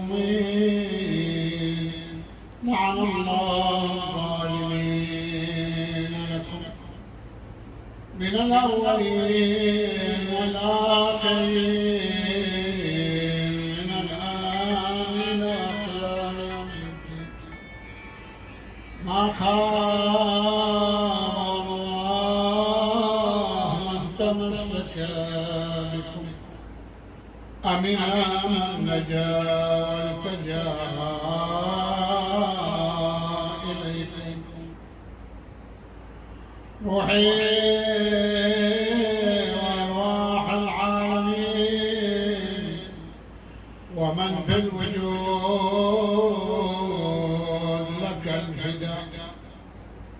المظلومين لعن الله الظالمين لكم من الأولين والآخرين من الآن إلى قيام يوم الدين ما خاب الله من تمسك بكم أمن من نجا والتجا إليكم روحي وأرواح العالمين ومن في الوجود لك الفداء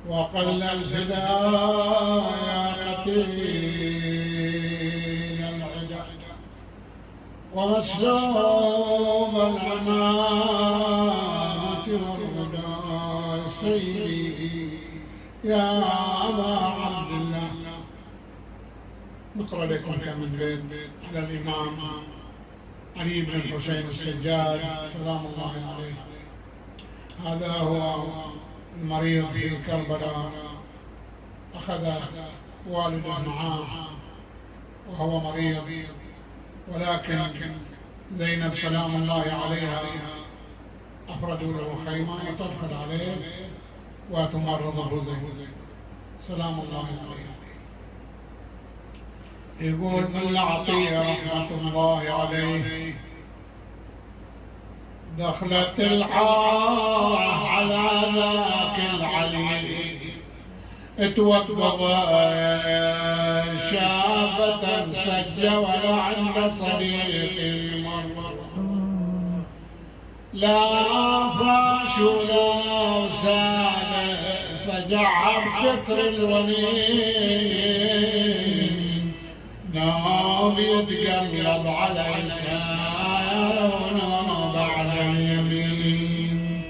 وقل الفداء يا قتيل العدا ومسلوب العمامة والهدى سيدي يا أبا عبد الله. نقرأ لكم كم من بيت على الإمام علي بن الحسين السجاد سلام الله عليه. هذا هو المريض في كربلاء، أخذ والده معاه وهو مريض، ولكن زينب سلام الله عليها أفردوا له خيمة وتدخل عليه وتمرضه زينب سلام الله عليها. يقول من عطية رحمة الله عليه دخلت الحارة على ذاك العلي توقظ شافة سجل عند صديقي مرة لا فراش ولا وسادة فجعب كتر الونين نام يتقلب على يسار ونام على اليمين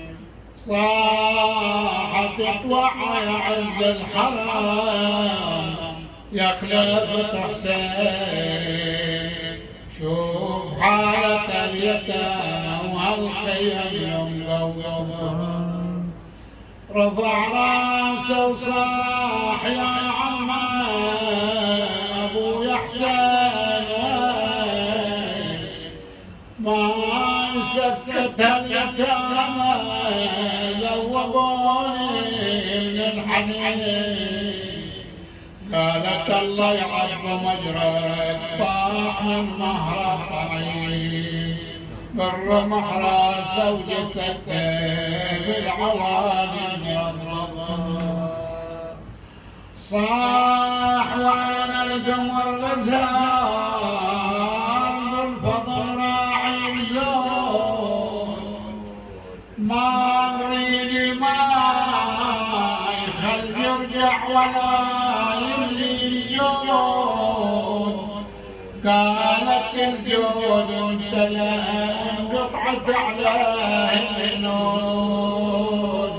صاحت توعى عز الحرام يا خلافة حسين شوف حالة اليتامى وهالخيم مقوضة رفع راسه وصاح يا عمه ابويا حسين ما يسكت اليتامى ذوبوني من الحنين قالت الله يعب مجرك طاح من مهره طعيم بر محرى زوجتك بالعوالم الرضا صاح وانا القمر الازهار بالفضل راعي بزود ما نريد الماء خل يرجع ولا يملي الجود قالت الجود امتلأ انقطعت عليه العنود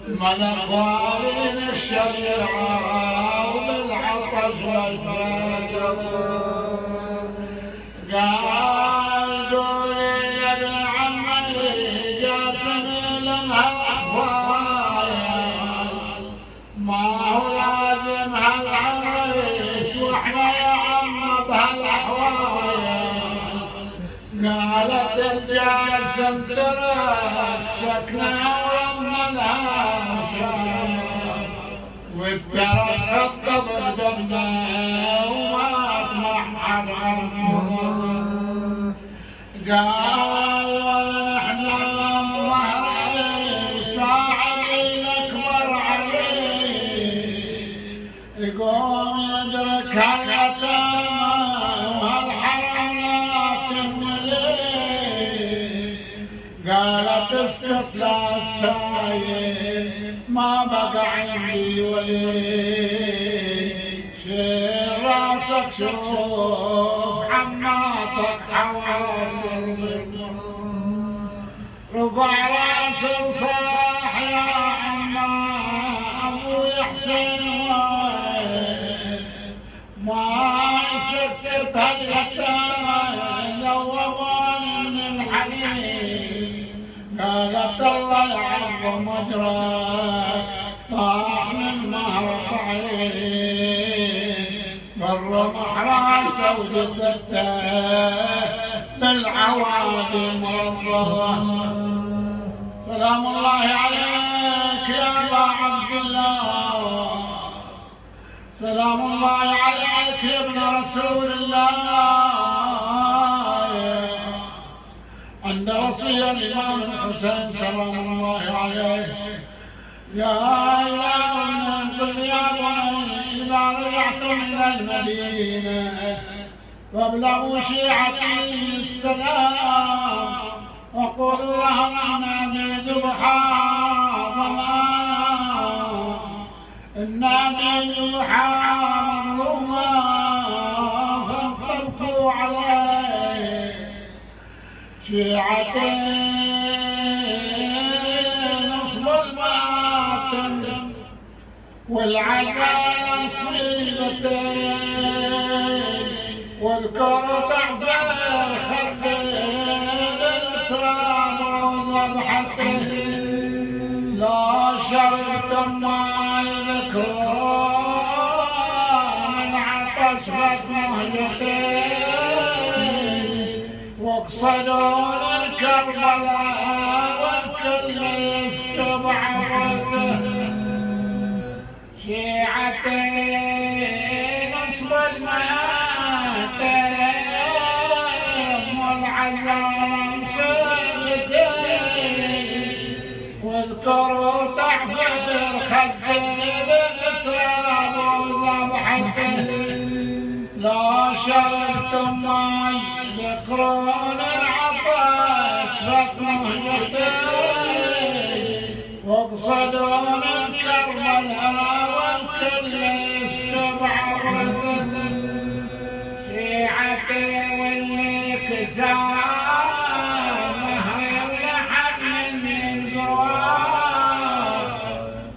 ملك والين الشريعة وبالعطش واسراق قال دولي يا ابن عمي جاسمي لمها الاخوان ما هو لازم هالعريس واحنا يا عم بهالاحوال قالت الجاسم ترك سكنه ويما لها شايل وابترت خطه بالدمه وما اطمع عن عنصر قال والاحزان ظهري ساعدي الاكبر علي يقوم يدرك هاليتامى وهالحرم لا تنولي قالت اسكت لا السايل ما بقى عندي ولي شيل راسك شوف عماتك حواصل رفع راسه وصاح يا عما ابوي حسين وين ما يسكت هاليتامى ذوبوني من الحنين الله يعظم أجرك طاح من مرضعين بالرمح راسه وجثته بالعوادي مرضغة. سلام الله عليك يا أبا عبد الله، سلام الله عليك يا ابن رسول الله. عند وصية الإمام الحسين سلام الله عليه يا إلهنا قل يا بني إذا رجعتم إلى المدينة فابلغوا شيعتي السلام وقولوا لهم أنا بذبحا ظمانا إنا بذبحا مظلوما فانطلقوا عليه. شيعتي نصب الماتم والعزاء مصيبتين واذكروا تعبير خدي بالتراب وذبحته. لا شربتم ما يذكرون العطش بطمهجتين واقصدون الكربلاء والكل يسكب عبرته. شيعتي نصب المآتم والعزاء مصيبتين واذكروا تعفير خدي بالتراب وذبحته. لا شربتم ما يذكرون العطش بطمهجتين واقصدون الكربلاء والكل يسكب عبرته. شيعتي واللي كساه مهري ولحد من القوار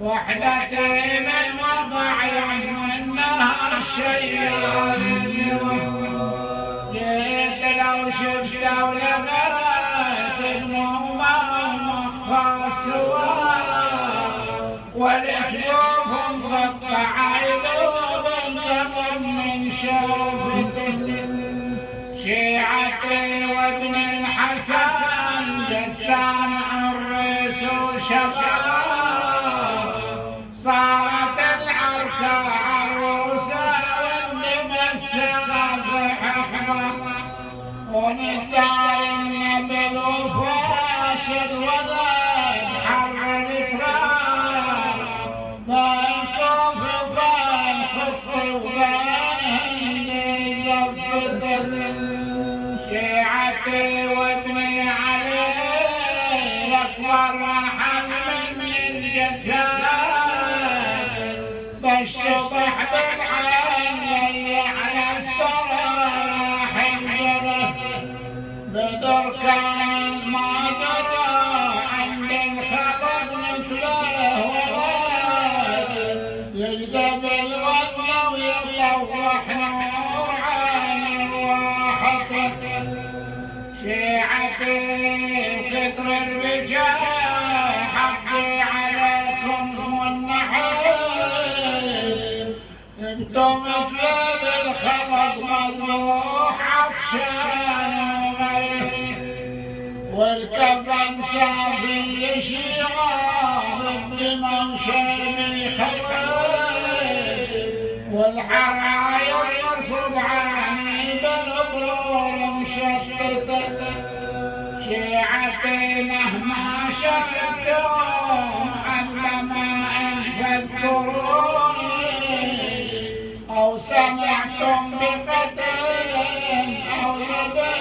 وحدتي من وضع يوم النهر شيال اللواء. جيت لو شفته ولقيت بنومه ومخه سواه والجفوف مقطع يذوب القلم من شوفته. شيعتي وابن الحسن جسام عريس وشباب صارت العركة عروسة والدم السافح أحمر ونتار النبل وفاشد وزاد حر التراب بين كوف وبين خطي وبين هندي زفته. شيعتي وابني علي الأكبر رحل من الجساد بالشبح بالعين لي على الثرى راح انجره. بدر كان ما جرى عند الخلق مثله ولد يجذب الوطن ويطوح نور عين رواحته. شيعتي وكثر الرجال حقي عليكم والنحيب انتم مثل بالخلق مذبوح عطشان وغريب والكفن صافي شيعة بالدماء وشربي خبيب والحراير صبعاني بالبرور مشتته. شيعتي مهما شربتم عذب ماء فاذكروني أو سمعتم بقتل أو لبن